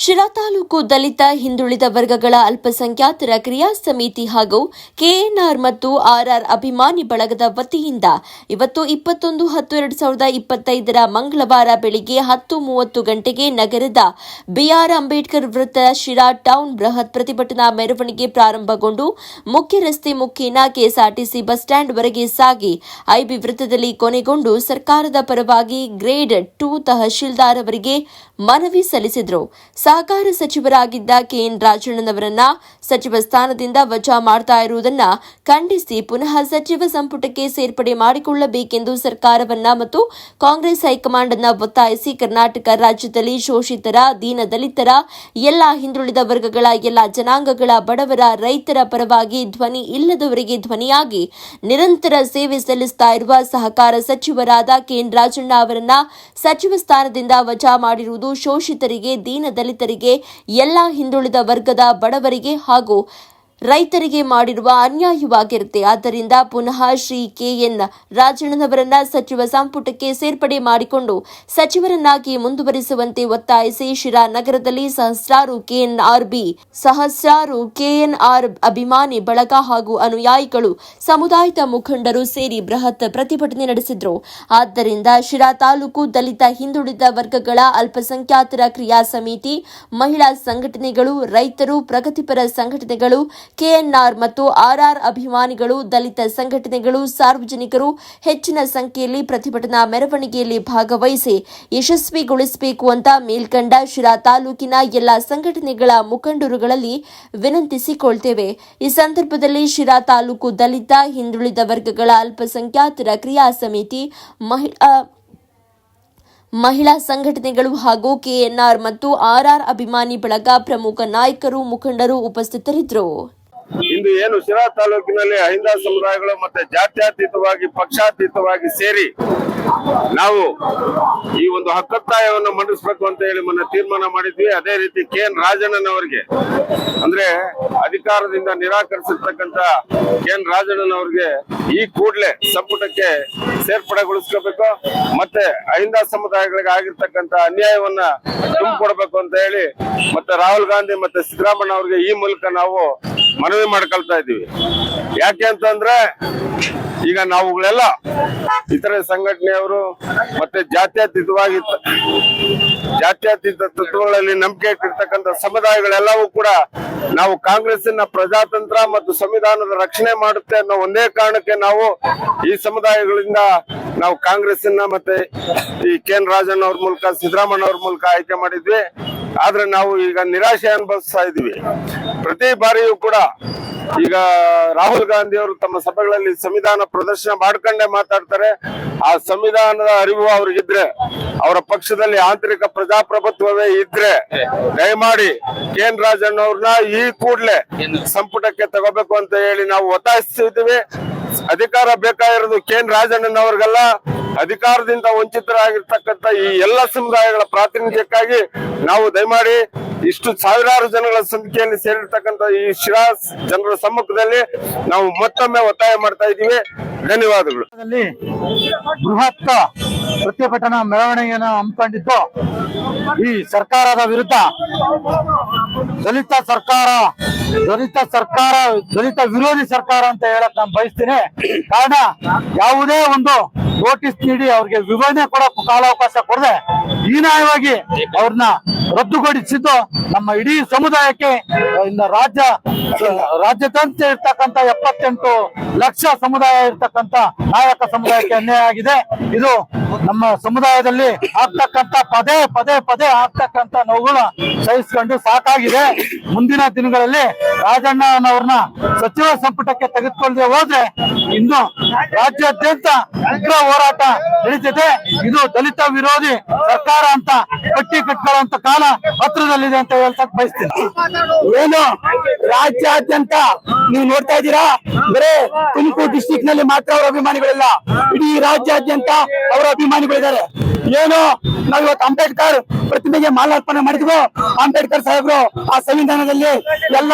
ಶಿರಾ ತಾಲೂಕು ದಲಿತ ಹಿಂದುಳಿದ ವರ್ಗಗಳ ಅಲ್ಪಸಂಖ್ಯಾತರ ಕ್ರಿಯಾ ಸಮಿತಿ ಹಾಗೂ ಕೆಎನ್ಆರ್ ಮತ್ತು ಆರ್ಆರ್ ಅಭಿಮಾನಿ ಬಳಗದ ವತಿಯಿಂದ ಇವತ್ತು 21-10-2025 ಮಂಗಳವಾರ ಬೆಳಿಗ್ಗೆ 10:30 ಗಂಟೆಗೆ ನಗರದ ಬಿಆರ್ ಅಂಬೇಡ್ಕರ್ ವೃತ್ತ ಶಿರಾ ಟೌನ್ ಬೃಹತ್ ಪ್ರತಿಭಟನಾ ಮೆರವಣಿಗೆ ಪ್ರಾರಂಭಗೊಂಡು ಮುಖ್ಯ ರಸ್ತೆ ಮುಖೇನ ಕೆಎಸ್ಆರ್ಟಿಸಿ ಬಸ್ ಸ್ಟ್ಯಾಂಡ್ ವರೆಗೆ ಸಾಗಿ ಐಬಿ ವೃತ್ತದಲ್ಲಿ ಕೊನೆಗೊಂಡು ಸರ್ಕಾರದ ಪರವಾಗಿ ಗ್ರೇಡ್ 2 ತಹಶೀಲ್ದಾರ್ ಅವರಿಗೆ ಮನವಿ ಸಲ್ಲಿಸಿದರು. ಸಹಕಾರ ಸಚಿವರಾಗಿದ್ದ ಕೆಎನ್ ರಾಜಣ್ಣನವರನ್ನ ಸಚಿವ ಸ್ಥಾನದಿಂದ ವಜಾ ಮಾಡ್ತಾ ಇರುವುದನ್ನು ಖಂಡಿಸಿ ಪುನಃ ಸಚಿವ ಸಂಪುಟಕ್ಕೆ ಸೇರ್ಪಡೆ ಮಾಡಿಕೊಳ್ಳಬೇಕೆಂದು ಸರ್ಕಾರವನ್ನ ಮತ್ತು ಕಾಂಗ್ರೆಸ್ ಹೈಕಮಾಂಡ್ ಅನ್ನು ಒತ್ತಾಯಿಸಿ ಕರ್ನಾಟಕ ರಾಜ್ಯದಲ್ಲಿ ಶೋಷಿತರ, ದೀನದಲಿತರ, ಎಲ್ಲಾ ಹಿಂದುಳಿದ ವರ್ಗಗಳ, ಎಲ್ಲಾ ಜನಾಂಗಗಳ, ಬಡವರ, ರೈತರ ಪರವಾಗಿ ಧ್ವನಿ ಇಲ್ಲದವರಿಗೆ ಧ್ವನಿಯಾಗಿ ನಿರಂತರ ಸೇವೆ ಸಲ್ಲಿಸುತ್ತಾ ಇರುವ ಸಹಕಾರ ಸಚಿವರಾದ ಕೆಎನ್ ರಾಜಣ್ಣ ಅವರನ್ನ ಸಚಿವ ಸ್ಥಾನದಿಂದ ವಜಾ ಮಾಡಿರುವುದು ಶೋಷಿತರಿಗೆ, ದೀನದಲಿತರಿಗೆ, ಎಲ್ಲಾ ಹಿಂದುಳಿದ ವರ್ಗದ ಬಡವರಿಗೆ ಹಾಗೂ ರೈತರಿಗೆ ಮಾಡಿರುವ ಅನ್ಯಾಯವಾಗಿರುತ್ತೆ. ಆದ್ದರಿಂದ ಪುನಃ ಶ್ರೀ ಕೆಎನ್ ರಾಜಣ್ಣನವರನ್ನ ಸಚಿವ ಸಂಪುಟಕ್ಕೆ ಸೇರ್ಪಡೆ ಮಾಡಿಕೊಂಡು ಸಚಿವರನ್ನಾಗಿ ಮುಂದುವರಿಸುವಂತೆ ಒತ್ತಾಯಿಸಿ ಶಿರಾ ನಗರದಲ್ಲಿ ಸಹಸ್ರಾರು ಕೆಎನ್ಆರ್ ಅಭಿಮಾನಿ ಬಳಗ ಹಾಗೂ ಅನುಯಾಯಿಗಳು, ಸಮುದಾಯದ ಮುಖಂಡರು ಸೇರಿ ಬೃಹತ್ ಪ್ರತಿಭಟನೆ ನಡೆಸಿದ್ರು. ಆದ್ದರಿಂದ ಶಿರಾ ತಾಲೂಕು ದಲಿತ ಹಿಂದುಳಿದ ವರ್ಗಗಳ ಅಲ್ಪಸಂಖ್ಯಾತರ ಕ್ರಿಯಾ ಸಮಿತಿ, ಮಹಿಳಾ ಸಂಘಟನೆಗಳು, ರೈತರು, ಪ್ರಗತಿಪರ ಸಂಘಟನೆಗಳು, ಕೆಎನ್ಆರ್ ಮತ್ತು ಆರ್ಆರ್ ಅಭಿಮಾನಿಗಳು, ದಲಿತ ಸಂಘಟನೆಗಳು, ಸಾರ್ವಜನಿಕರು ಹೆಚ್ಚಿನ ಸಂಖ್ಯೆಯಲ್ಲಿ ಪ್ರತಿಭಟನಾ ಮೆರವಣಿಗೆಯಲ್ಲಿ ಭಾಗವಹಿಸಿ ಯಶಸ್ವಿಗೊಳಿಸಬೇಕು ಅಂತ ಮೇಲ್ಕಂಡ ಶಿರಾ ತಾಲೂಕಿನ ಎಲ್ಲಾ ಸಂಘಟನೆಗಳ ಮುಖಂಡರುಗಳಲ್ಲಿ ವಿನಂತಿಸಿಕೊಳ್ತೇವೆ. ಈ ಸಂದರ್ಭದಲ್ಲಿ ಶಿರಾ ತಾಲೂಕು ದಲಿತ ಹಿಂದುಳಿದ ವರ್ಗಗಳ ಅಲ್ಪಸಂಖ್ಯಾತರ ಕ್ರಿಯಾ ಸಮಿತಿ, ಮಹಿಳಾ ಸಂಘಟನೆಗಳು ಹಾಗೂ ಕೆಎನ್ಆರ್ ಮತ್ತು ಆರ್ಆರ್ ಅಭಿಮಾನಿ ಬಳಗ ಪ್ರಮುಖ ನಾಯಕರು, ಮುಖಂಡರು ಉಪಸ್ಥಿತರಿದ್ದರು. ಇಂದು ಏನು ಶಿರಾ ತಾಲೂಕಿನಲ್ಲಿ ಅಹಿಂದ ಸಮುದಾಯಗಳು ಮತ್ತೆ ಜಾತ್ಯತೀತವಾಗಿ, ಪಕ್ಷಾತೀತವಾಗಿ ಸೇರಿ ನಾವು ಈ ಒಂದು ಹಕ್ಕೊತ್ತಾಯವನ್ನು ಮಂಡಿಸಬೇಕು ಅಂತ ಹೇಳಿ ಮೊನ್ನೆ ತೀರ್ಮಾನ ಮಾಡಿದ್ವಿ. ಅದೇ ರೀತಿ ಕೆಎನ್ ರಾಜಣ್ಣನವರಿಗೆ, ಅಂದ್ರೆ ಅಧಿಕಾರದಿಂದ ನಿರಾಕರಿಸಿರ್ತಕ್ಕಂತ ಕೆಎನ್ ರಾಜಣ್ಣನವರಿಗೆ ಈ ಕೂಡಲೇ ಸಂಪುಟಕ್ಕೆ ಸೇರ್ಪಡೆಗೊಳಿಸ್ಕೋಬೇಕು, ಮತ್ತೆ ಅಹಿಂದ ಸಮುದಾಯಗಳಿಗೆ ಆಗಿರ್ತಕ್ಕಂತ ಅನ್ಯಾಯವನ್ನ ತುಂಬಿಕೊಡ್ಬೇಕು ಅಂತ ಹೇಳಿ ಮತ್ತೆ ರಾಹುಲ್ ಗಾಂಧಿ ಮತ್ತೆ ಸಿದ್ದರಾಮಯ್ಯ ಅವರಿಗೆ ಈ ಮೂಲಕ ನಾವು ಮನವಿ ಮಾಡ್ಕೊಳ್ತಾ ಇದ್ದೀವಿ. ಯಾಕೆ ಅಂತಂದ್ರೆ ಈಗ ನಾವುಗಳೆಲ್ಲ ಇತರೆ ಸಂಘಟನೆಯವರು ಮತ್ತೆ ಜಾತ್ಯತೀತ ತತ್ವಗಳಲ್ಲಿ ನಂಬಿಕೆ ಇಟ್ಟಿರ್ತಕ್ಕಂಥ ಸಮುದಾಯಗಳೆಲ್ಲವೂ ಕೂಡ ನಾವು ಕಾಂಗ್ರೆಸ್ಸಿನ ಪ್ರಜಾತಂತ್ರ ಮತ್ತು ಸಂವಿಧಾನದ ರಕ್ಷಣೆ ಮಾಡುತ್ತೆ ಅನ್ನೋ ಒಂದೇ ಕಾರಣಕ್ಕೆ ನಾವು ಈ ಸಮುದಾಯಗಳಿಂದ ನಾವು ಕಾಂಗ್ರೆಸ್ಸಿನ ಮತ್ತೆ ಈ ಕೆಎನ್ ರಾಜಣ್ಣ ಅವ್ರ ಮೂಲಕ, ಸಿದ್ದರಾಮಯ್ಯ ಅವ್ರ ಮೂಲಕ ಆಯ್ಕೆ ಮಾಡಿದ್ವಿ. ಆದ್ರೆ ನಾವು ಈಗ ನಿರಾಶೆ ಅನುಭವಿಸ್ತಾ ಇದೀವಿ. ಪ್ರತಿ ಬಾರಿಯೂ ಕೂಡ ಈಗ ರಾಹುಲ್ ಗಾಂಧಿ ಅವರು ತಮ್ಮ ಸಭೆಗಳಲ್ಲಿ ಸಂವಿಧಾನ ಪ್ರದರ್ಶನ ಮಾಡ್ಕೊಂಡೇ ಮಾತಾಡ್ತಾರೆ. ಆ ಸಂವಿಧಾನದ ಅರಿವು ಅವ್ರಿಗಿದ್ರೆ, ಅವರ ಪಕ್ಷದಲ್ಲಿ ಆಂತರಿಕ ಪ್ರಜಾಪ್ರಭುತ್ವವೇ ಇದ್ರೆ ದಯಮಾಡಿ ಕೆಎನ್ ರಾಜಣ್ಣ ಅವ್ರನ್ನ ಈ ಕೂಡಲೇ ಸಂಪುಟಕ್ಕೆ ತಗೋಬೇಕು ಅಂತ ಹೇಳಿ ನಾವು ಒತ್ತಾಯಿಸ್ತಿದ್ದೀವಿ. ಅಧಿಕಾರ ಬೇಕಾಗಿರೋದು ಕೆಎನ್ ರಾಜಣ್ಣನವ್ರಿಗೆಲ್ಲ, ಅಧಿಕಾರದಿಂದ ವಂಚಿತರಾಗಿರ್ತಕ್ಕಂಥ ಈ ಎಲ್ಲ ಸಮುದಾಯಗಳ ಪ್ರಾತಿನಿಧ್ಯಕ್ಕಾಗಿ ನಾವು ದಯಮಾಡಿ ಇಷ್ಟು ಸಾವಿರಾರು ಜನಗಳ ಸಂಖ್ಯೆಯಲ್ಲಿ ಸೇರಿರ್ತಕ್ಕಂಥ ಈ ಶಿರಾ ಜನರ ಸಮ್ಮುಖದಲ್ಲಿ ನಾವು ಮತ್ತೊಮ್ಮೆ ಒತ್ತಾಯ ಮಾಡ್ತಾ ಇದ್ದೀವಿ. ಧನ್ಯವಾದಗಳು. ಬೃಹತ್ ಪ್ರತಿಭಟನಾ ಮೆರವಣಿಗೆಯನ್ನು ಹಮ್ಮಿಕೊಂಡಿದ್ದು ಈ ಸರ್ಕಾರದ ವಿರುದ್ಧ, ದಲಿತ ವಿರೋಧಿ ಸರ್ಕಾರ ಅಂತ ಹೇಳಕ್ ನಾನು ಬಯಸ್ತೀನಿ. ಕಾರಣ, ಯಾವುದೇ ಒಂದು ನೋಟಿಸ್ ನೀಡಿ ಅವ್ರಿಗೆ ವಿವರಣೆ ಕೊಡೋಕೆ ಕಾಲಾವಕಾಶ ಕೊಡದೆ ಹೀನಾಯವಾಗಿ ಅವ್ರನ್ನ ರದ್ದುಗೊಳಿಸಿದ್ದು ನಮ್ಮ ಇಡೀ ಸಮುದಾಯಕ್ಕೆ, ರಾಜ್ಯಾದ್ಯಂತ ಇರ್ತಕ್ಕಂಥ 78 ಲಕ್ಷ ಸಮುದಾಯ ಇರ್ತಕ್ಕಂಥ ನಾಯಕ ಸಮುದಾಯಕ್ಕೆ ಅನ್ಯಾಯ ಆಗಿದೆ. ಇದು ನಮ್ಮ ಸಮುದಾಯದಲ್ಲಿ ಆಗ್ತಕ್ಕಂಥ ಪದೇ ಆಗ್ತಕ್ಕಂಥ ನೋವುಗಳ ಸಹಿಸಿಕೊಂಡು ಸಾಕಾಗಿದೆ. ಮುಂದಿನ ದಿನಗಳಲ್ಲಿ ರಾಜಣ್ಣನವ್ರನ್ನ ಸಚಿವ ಸಂಪುಟಕ್ಕೆ ತೆಗೆದುಕೊಳ್ಳದೆ ಹೋದ್ರೆ ಇನ್ನು ರಾಜ್ಯಾದ್ಯಂತ ಉಗ್ರ ಹೋರಾಟ ನಡೀತಿದೆ. ಇದು ದಲಿತ ವಿರೋಧಿ ಸರ್ಕಾರ ಅಂತ ಪಟ್ಟಿ ಕಟ್ಕೊಳ್ಳುವಂತ ಕಾಲ ಹತ್ರದಲ್ಲಿದೆ ಅಂತ ಹೇಳ್ತಕ್ ಬಯಸ್ತೀನಿ. ಏನು ರಾಜ್ಯಾದ್ಯಂತ ನೀವು ನೋಡ್ತಾ ಇದ್ದೀರಾ, ಬರೇ ತುಮಕೂರು ಡಿಸ್ಟಿಕ್ ನಲ್ಲಿ ಮಾತ್ರ ಅವರ ಅಭಿಮಾನಿಗಳಿಲ್ಲ, ಇಡೀ ರಾಜ್ಯಾದ್ಯಂತ ಅವರ ಅಭಿಮಾನಿಗಳಿದ್ದಾರೆ. ಏನು ನಾವು ಇವತ್ತು ಅಂಬೇಡ್ಕರ್ ಪ್ರತಿಮೆಗೆ ಮಾಲಾರ್ಪಣೆ ಮಾಡಿದ್ವು, ಅಂಬೇಡ್ಕರ್ ಸಾಹೇಬ್ರು ಆ ಸಂವಿಧಾನದಲ್ಲಿ ಎಲ್ಲ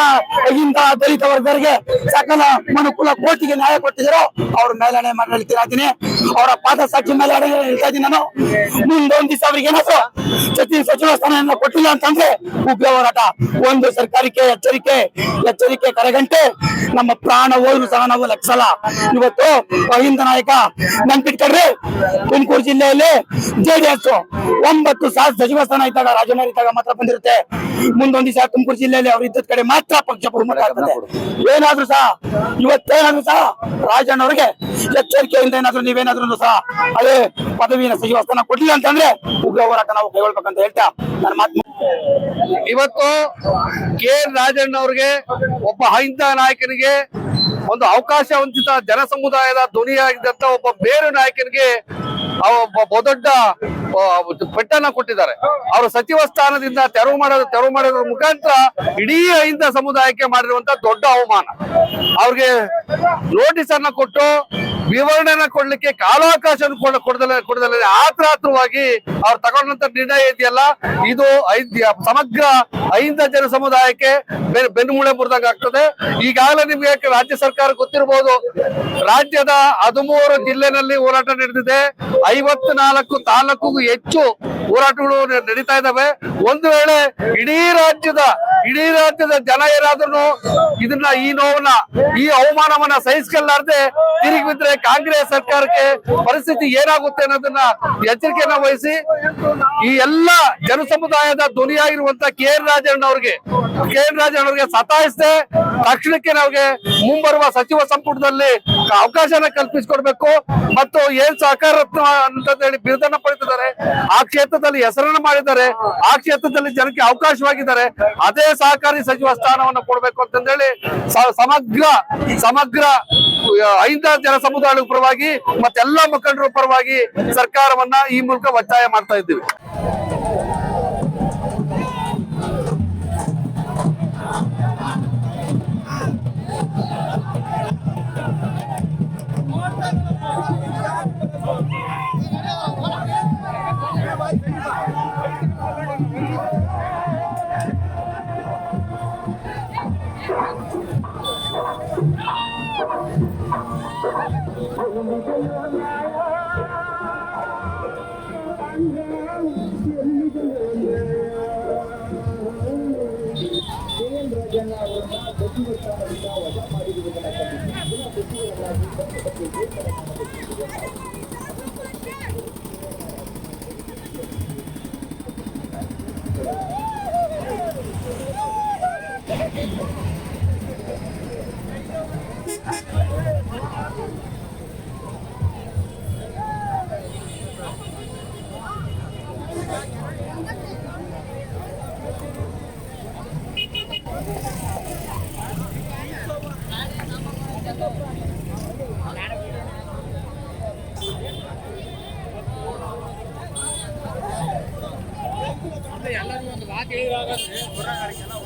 ಅಹಿಂದ ದಲಿತ ವರ್ಗರಿಗೆ ಸಕಲ ಮನುಕುಲ ಕೋಟಿಗೆ ನ್ಯಾಯ ಕೊಟ್ಟಿದ್ರು. ಅವ್ರ ಮೇಲನೆ ಹೇಳ್ತಾ ಇದ್ದೀನಿ, ಅವರ ಪಾದ ಸಾಕ್ಷಿ ಮೇಲೆ ಹೇಳ್ತಾ ಇದ್ದೀನಿ ನಾನು. ಮುಂದೊಂದ್ ದಿವಸ ಅವ್ರಿಗೆ ಏನಾದ್ರು ಸಚಿವ ಸ್ಥಾನ ಕೊಟ್ಟಿಲ್ಲ ಅಂತಂದ್ರೆ ಉಗ್ರ ಹೋರಾಟ. ಒಂದು ಸರ್ಕಾರಕ್ಕೆ ಎಚ್ಚರಿಕೆ ಕರೆಗಂಟೆ, ನಮ್ಮ ಪ್ರಾಣ ಹೋದ್ರು ಸಹ ನಾವು ಲೆಕ್ಸಲ್ಲ. ಇವತ್ತು ಅಹಿಂದ ನಾಯಕ ನೆನ್ಪಿಟ್ಕೊಳ್ರಿ, ತುಮಕೂರು ಜಿಲ್ಲೆಯಲ್ಲಿ JDS 9 ಸಚಿವ ಸ್ಥಾನ ಇದ್ದಾಗ ರಾಜೀನಾಮೆ ಇದ್ದಾಗ ಮಾತ್ರ ಬಂದಿರುತ್ತೆ. ಮುಂದೊಂದ್ ದಿವಸ ತುಮಕೂರು ಜಿಲ್ಲೆಯಲ್ಲಿ ಅವ್ರು ಇದ್ದದ ಕಡೆ ಮಾತ್ರ ಪಕ್ಷ ಬಹುಮತ ಆಗ್ತದೆ. ಏನಾದ್ರು ಸಹ ಇವತ್ತೇನಾದ್ರು ಸಹ ರಾಜಣ್ಣ ಅವರಿಗೆ ಎಚ್ಚರಿಕೆಯಿಂದ ಏನಾದ್ರು ನೀವೇನಾದ್ರು ಸಹ ಅದೇ ಪದವಿನ ಸಚಿವ ಸ್ಥಾನ ಕೊಡ್ಲಿಲ್ಲ ಅಂತಂದ್ರೆ ಉಗ್ರ ಹೋರಾಟ ನಾವು ಕೈಗೊಳ್ಬೇಕಂತ ಹೇಳ್ತಾ ನನ್ನ ಮಾತು. ಇವತ್ತು ರಾಜಣ್ಣ ಅವ್ರಿಗೆ, ಒಬ್ಬ ಅಹಿಂದ ನಾಯಕನಿಗೆ, ಒಂದು ಅವಕಾಶ ವಂಚಿತ ಜನ ಸಮುದಾಯದ ಧ್ವನಿಯಾಗಿದ್ದಂತ ಒಬ್ಬ ಬೇರೆ ನಾಯಕನಿಗೆ ಬಹುದೊಡ್ಡ ಪೆಟ್ಟನ್ನ ಕೊಟ್ಟಿದ್ದಾರೆ. ಅವರು ಸಚಿವ ಸ್ಥಾನದಿಂದ ತೆರವು ಮಾಡೋದ್ರ ಮುಖಾಂತರ ಇಡೀ ಅಹಿಂದ ಸಮುದಾಯಕ್ಕೆ ಮಾಡಿರುವಂತ ದೊಡ್ಡ ಅವಮಾನ. ಅವ್ರಿಗೆ ನೋಟಿಸ್ ಅನ್ನ ಕೊಟ್ಟು ವಿವರಣೆನ ಕೊಡ್ಲಿಕ್ಕೆ ಕಾಲಾವಕಾಶ ಕೊಡದಲ್ಲೇ ಆತುರವಾಗಿ ಅವ್ರು ತಗೊಂಡಂತ ನಿರ್ಣಯ ಇದೆಯಲ್ಲ, ಇದು ಸಮಗ್ರ ಅಹಿಂದ ಜನ ಸಮುದಾಯಕ್ಕೆ ಬೆನ್ನುಮೂಳೆ ಮುರಿದಂಗ ಆಗ್ತದೆ. ಈಗಾಗಲೇ ನಿಮ್ಗೆ ರಾಜ್ಯ ಸರ್ಕಾರ ಗೊತ್ತಿರಬಹುದು, ರಾಜ್ಯದ 13 ಜಿಲ್ಲೆನಲ್ಲಿ ಹೋರಾಟ ನಡೆದಿದೆ. 54 ತಾಲೂಕಿಗೂ ಹೆಚ್ಚು ಹೋರಾಟಗಳು ನಡೀತಾ ಇದ್ದಾವೆ. ಒಂದು ವೇಳೆ ಇಡೀ ರಾಜ್ಯದ ಜನ ಏನಾದ್ರೂ ಇದನ್ನ, ಈ ನೋವನ್ನ, ಈ ಅವಮಾನವನ್ನ ಸಹಿಸ್ಕೊಳ್ಳಾರ್ದೆ ತಿರುಗಿ ಬಿದ್ರೆ ಕಾಂಗ್ರೆಸ್ ಸರ್ಕಾರಕ್ಕೆ ಪರಿಸ್ಥಿತಿ ಏನಾಗುತ್ತೆ ಅನ್ನೋದನ್ನ ಎಚ್ಚರಿಕೆಯನ್ನ ವಹಿಸಿ ಈ ಎಲ್ಲ ಜನ ಸಮುದಾಯದ ಧ್ವನಿಯಾಗಿರುವಂತ ರಾಜಣ್ಣ ಅವ್ರಿಗೆ ಸತಾಯಿಸದೆ ತಕ್ಷಣಕ್ಕೆ ನಾವ್ಗೆ ಮುಂಬರುವ ಸಚಿವ ಸಂಪುಟದಲ್ಲಿ ಅವಕಾಶನ ಕಲ್ಪಿಸಿಕೊಡ್ಬೇಕು. ಮತ್ತು ಏನ್ ಸಹಕಾರ ಅಂತ ಹೇಳಿ ಬಿರುದನ್ನ ಪಡೆದಿದ್ದಾರೆ, ಆ ಕ್ಷೇತ್ರದಲ್ಲಿ ಹೆಸರನ್ನ ಮಾಡಿದ್ದಾರೆ, ಆ ಕ್ಷೇತ್ರದಲ್ಲಿ ಜನಕ್ಕೆ ಅವಕಾಶವಾಗಿದ್ದಾರೆ, ಅದೇ ಸಹಕಾರಿ ಸಚಿವ ಸ್ಥಾನವನ್ನು ಕೊಡ್ಬೇಕು ಅಂತಂದೇಳಿ ಸಮಗ್ರ ಅಹಿಂದ ಜನ ಸಮುದಾಯದ ಪರವಾಗಿ ಮತ್ತೆಲ್ಲ ಮುಖಂಡರ ಪರವಾಗಿ ಸರ್ಕಾರವನ್ನ ಈ ಮೂಲಕ ಒತ್ತಾಯ ಮಾಡ್ತಾ ಇದ್ದೀವಿ. ಎಲ್ಲರೂ ಒಂದು ಮಾತು ಹೇಳಿದಾಗ ನಾವು